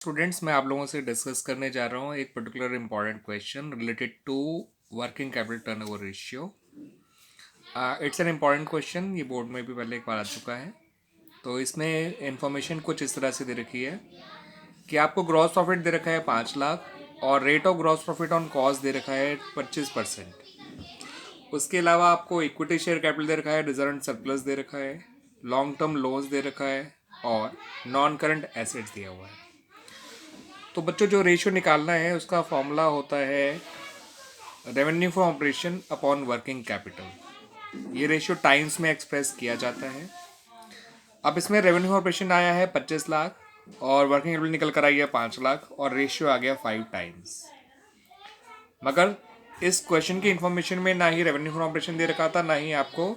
Students, मैं आप लोगों से डिस्कस करने जा रहा हूँ एक particular important question related to working capital turnover ratio. It's an important question, ये बोर्ड में भी पहले एक बार आ चुका है। तो इसमें इंफॉर्मेशन कुछ इस तरह से दे रखी है कि आपको ग्रॉस प्रॉफिट दे रखा है 5 लाख और rate of gross profit on cost दे रखा है 25%। उसके अलावा आपको इक्विटी शेयर कैपिटल दे रखा है, रिजर्व एंड सरप्लस दे रखा है, लॉन्ग टर्म लोन्स दे रखा है और नॉन करंट एसेट्स दिया हुआ है। तो बच्चों, जो रेशियो निकालना है उसका फॉर्मूला होता है revenue from operation upon working capital. ये रेशियो टाइम्स में एक्सप्रेस किया जाता है। अब इसमें रेवेन्यू ऑपरेशन आया है 25 लाख और वर्किंग कैपिटल निकल कर आई है 5 लाख और रेशियो आ गया 5 टाइम्स। मगर इस क्वेश्चन की इंफॉर्मेशन में ना ही रेवेन्यू फ्रॉम ऑपरेशन दे रखा था, ना ही आपको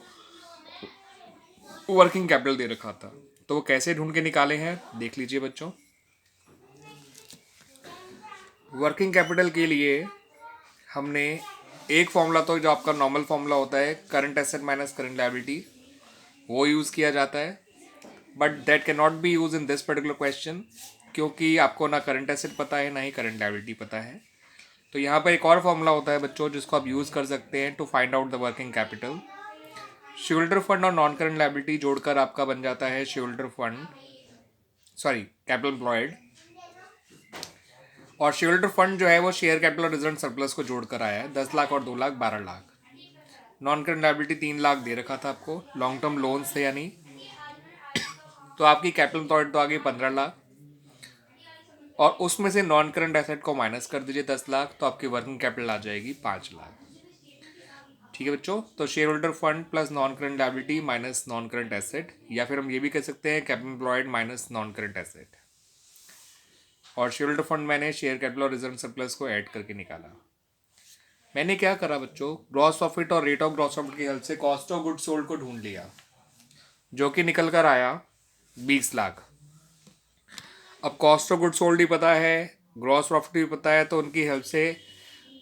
वर्किंग कैपिटल दे रखा था। तो वो कैसे ढूंढ के निकाले हैं देख लीजिए बच्चों। वर्किंग कैपिटल के लिए हमने एक फॉर्मूला, तो जो आपका नॉर्मल फॉर्मूला होता है current asset minus current liability, वो यूज़ किया जाता है। But that can not be use in this particular question, क्योंकि आपको ना करंट एसेट पता है ना ही करंट लायबिलिटी पता है। तो यहाँ पर एक और फॉर्मूला होता है बच्चों जिसको आप यूज़ कर सकते हैं to find out the working capital. Share fund और नॉन करंट लायबिलिटी जोड़कर आपका बन जाता है share fund, sorry capital employed. और शेयर फंड जो है वो शेयर कैपिटल और रिजर्व सरप्लस को जोड़कर आया है 10 लाख और 2 lakh 12 lakh. Non current liability 3 lakh दे रखा था आपको, लॉन्ग टर्म लोन्स थे यानी। तो आपकी कैपिटल एम्प्लॉयड तो आ गई 15 लाख और उसमें से नॉन करंट एसेट को माइनस कर दीजिए 10 लाख, तो आपकी वर्किंग कैपिटल आ जाएगी 5 लाख। ठीक है बच्चों, तो share holder fund plus non current liability minus non current asset, या फिर हम ये भी कह सकते हैं capital employed minus non current asset. और शेयर होल्डर फंड मैंने शेयर कैपिटल और रिजर्व सरप्लस को ऐड करके निकाला। मैंने क्या करा बच्चों, ग्रॉस प्रॉफिट और रेट ऑफ ग्रॉस प्रॉफिट की हेल्प से कॉस्ट ऑफ गुड सोल्ड को ढूंढ लिया, जो कि निकल कर आया 20 लाख। अब कॉस्ट ऑफ गुड सोल्ड ही पता है, ग्रॉस प्रॉफिट भी पता है, तो उनकी हेल्प से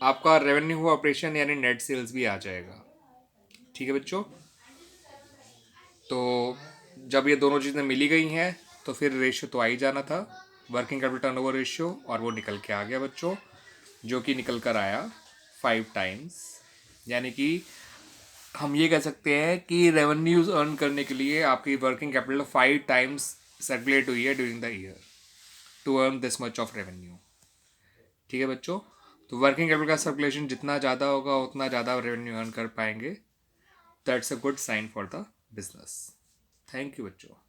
आपका रेवेन्यू ऑपरेशन यानी नेट सेल्स भी आ जाएगा। ठीक है बच्चों, तो जब ये दोनों चीज़ें मिली गई हैं तो फिर रेशियो तो आ ही जाना था, वर्किंग कैपिटल टर्नओवर रेशियो, और वो निकल के आ गया बच्चों, जो कि निकल कर आया 5 टाइम्स। यानी कि हम ये कह सकते हैं कि रेवेन्यूज अर्न करने के लिए आपकी वर्किंग कैपिटल 5 टाइम्स सर्कुलेट हुई है during the year to earn this much of revenue. ठीक है बच्चों, तो वर्किंग कैपिटल का सर्कुलेशन जितना ज़्यादा होगा उतना ज़्यादा रेवेन्यू अर्न कर पाएंगे। That's a good sign for the business. Thank you बच्चों।